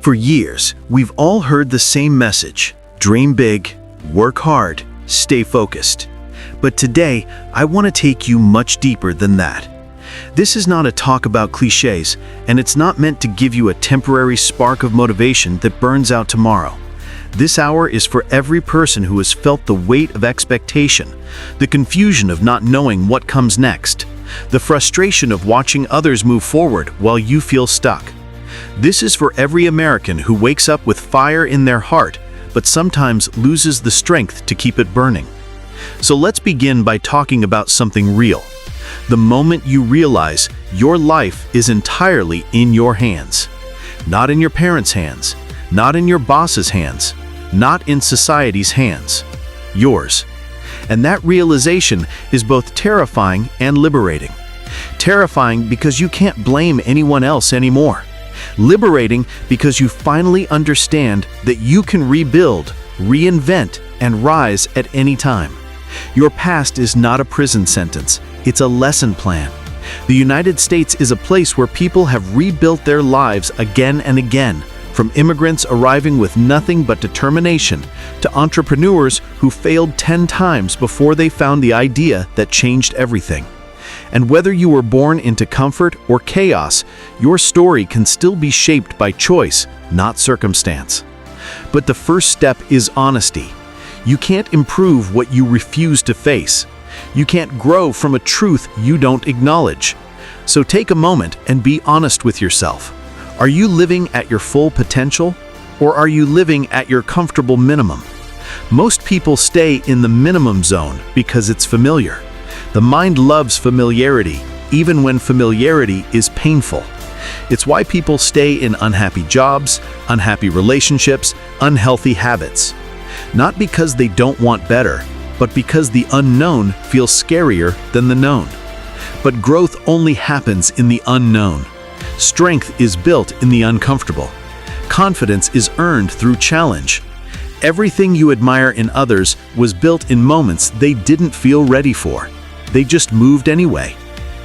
For years, we've all heard the same message: dream big, work hard, stay focused. But today, I want to take you much deeper than that. This is not a talk about cliches, and it's not meant to give you a temporary spark of motivation that burns out tomorrow. This hour is for every person who has felt the weight of expectation, the confusion of not knowing what comes next, the frustration of watching others move forward while you feel stuck. This is for every American who wakes up with fire in their heart, but sometimes loses the strength to keep it burning. So let's begin by talking about something real. The moment you realize your life is entirely in your hands. Not in your parents' hands, not in your boss's hands, not in society's hands. Yours. And that realization is both terrifying and liberating. Terrifying because you can't blame anyone else anymore. Liberating because you finally understand that you can rebuild, reinvent, and rise at any time. Your past is not a prison sentence, it's a lesson plan. The United States is a place where people have rebuilt their lives again and again, from immigrants arriving with nothing but determination to entrepreneurs who failed 10 times before they found the idea that changed everything. And whether you were born into comfort or chaos, your story can still be shaped by choice, not circumstance. But the first step is honesty. You can't improve what you refuse to face. You can't grow from a truth you don't acknowledge. So take a moment and be honest with yourself. Are you living at your full potential, or are you living at your comfortable minimum? Most people stay in the minimum zone because it's familiar. The mind loves familiarity, even when familiarity is painful. It's why people stay in unhappy jobs, unhappy relationships, unhealthy habits. Not because they don't want better, but because the unknown feels scarier than the known. But growth only happens in the unknown. Strength is built in the uncomfortable. Confidence is earned through challenge. Everything you admire in others was built in moments they didn't feel ready for. They just moved anyway.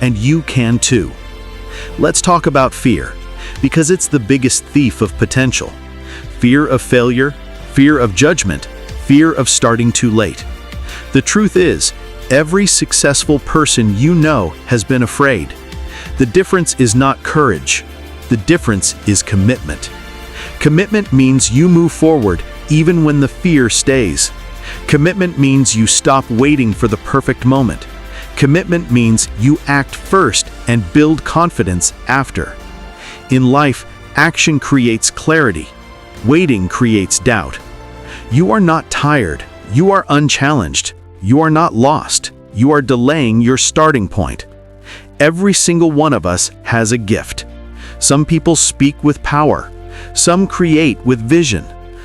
And you can too. Let's talk about fear, because it's the biggest thief of potential. Fear of failure, fear of judgment, fear of starting too late. The truth is, every successful person you know has been afraid. The difference is not courage. The difference is commitment. Commitment means you move forward even when the fear stays. Commitment means you stop waiting for the perfect moment. Commitment means you act first and build confidence after. In life, action creates clarity. Waiting creates doubt. You are not tired. You are unchallenged. You are not lost. You are delaying your starting point. Every single one of us has a gift. Some people speak with power. Some create with vision.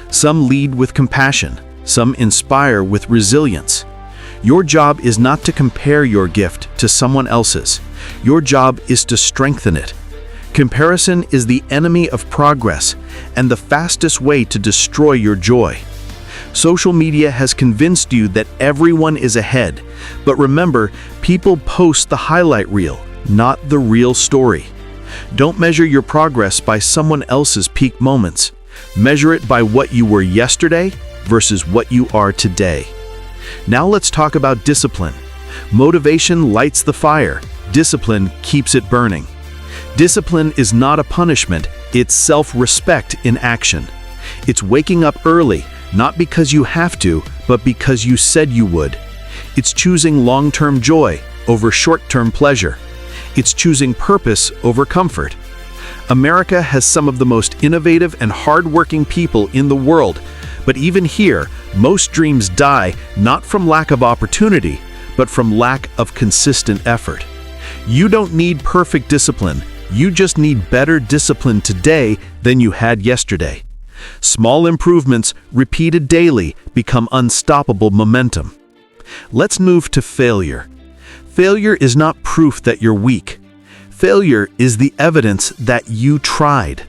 Some lead with compassion. Some inspire with resilience. Your job is not to compare your gift to someone else's. Your job is to strengthen it. Comparison is the enemy of progress and the fastest way to destroy your joy. Social media has convinced you that everyone is ahead, but remember, people post the highlight reel, not the real story. Don't measure your progress by someone else's peak moments. Measure it by what you were yesterday versus what you are today. Now let's talk about discipline. Motivation lights the fire. Discipline keeps it burning. Discipline is not a punishment, it's self-respect in action. It's waking up early, not because you have to, but because you said you would. It's choosing long-term joy over short-term pleasure. It's choosing purpose over comfort. America has some of the most innovative and hard-working people in the world, but even here, most dreams die not from lack of opportunity, but from lack of consistent effort. You don't need perfect discipline, you just need better discipline today than you had yesterday. Small improvements, repeated daily, become unstoppable momentum. Let's move to failure. Failure is not proof that you're weak. Failure is the evidence that you tried.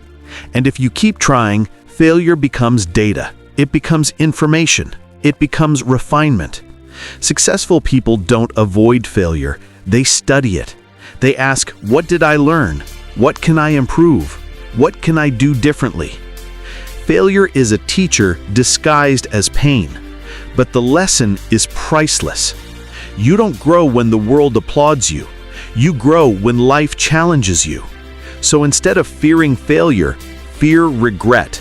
And if you keep trying, failure becomes data. It becomes information. It becomes refinement. Successful people don't avoid failure. They study it. They ask, what did I learn? What can I improve? What can I do differently? Failure is a teacher disguised as pain, but the lesson is priceless. You don't grow when the world applauds you. You grow when life challenges you. So instead of fearing failure, fear regret.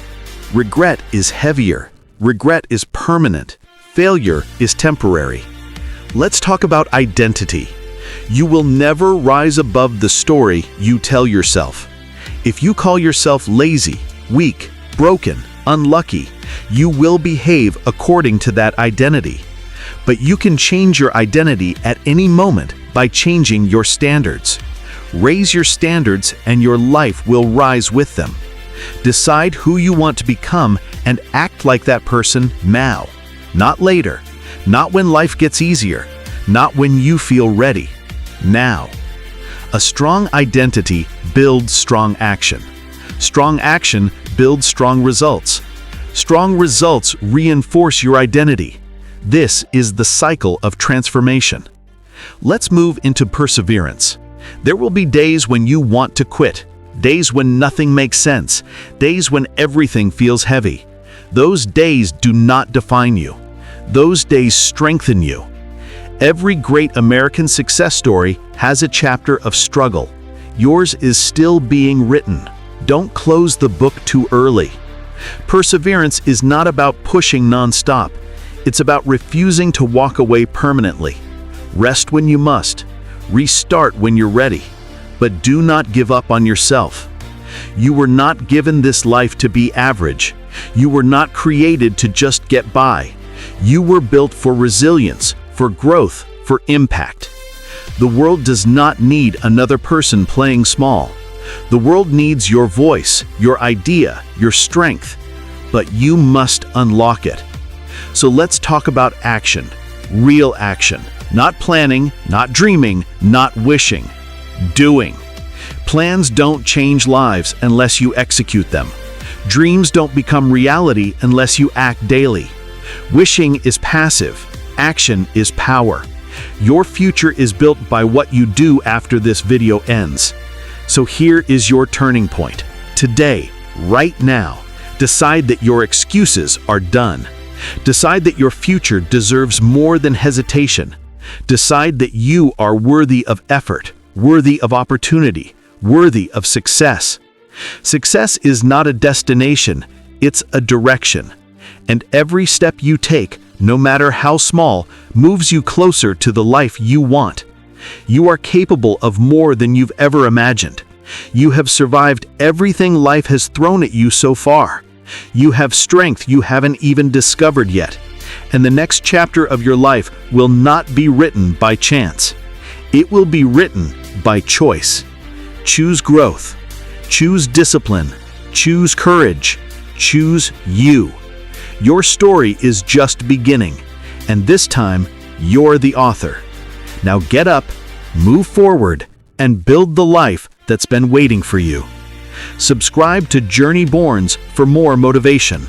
Regret is heavier. Regret is permanent. Failure is temporary. Let's talk about identity. You will never rise above the story you tell yourself. If you call yourself lazy, weak, broken, unlucky, you will behave according to that identity. But you can change your identity at any moment by changing your standards. Raise your standards and your life will rise with them. Decide who you want to become and act like that person now, not later, not when life gets easier, not when you feel ready, now. A strong identity builds strong action. Strong action builds strong results. Strong results reinforce your identity. This is the cycle of transformation. Let's move into perseverance. There will be days when you want to quit, days when nothing makes sense, days when everything feels heavy. Those days do not define you. Those days strengthen you. Every great American success story has a chapter of struggle. Yours is still being written. Don't close the book too early. Perseverance is not about pushing non-stop. It's about refusing to walk away permanently. Rest when you must. Restart when you're ready. But do not give up on yourself. You were not given this life to be average. You were not created to just get by. You were built for resilience, for growth, for impact. The world does not need another person playing small. The world needs your voice, your idea, your strength. But you must unlock it. So let's talk about action. Real action. Not planning, not dreaming, not wishing. Doing. Plans don't change lives unless you execute them. Dreams don't become reality unless you act daily. Wishing is passive. Action is power. Your future is built by what you do after this video ends. So here is your turning point. Today, right now, decide that your excuses are done. Decide that your future deserves more than hesitation. Decide that you are worthy of effort, worthy of opportunity, worthy of success. Success is not a destination, it's a direction. And every step you take, no matter how small, moves you closer to the life you want. You are capable of more than you've ever imagined. You have survived everything life has thrown at you so far. You have strength you haven't even discovered yet. And the next chapter of your life will not be written by chance. It will be written by choice. Choose growth. Choose discipline. Choose courage. Choose you. Your story is just beginning, and this time, you're the author. Now get up, move forward, and build the life that's been waiting for you. Subscribe to Journey Borns for more motivation.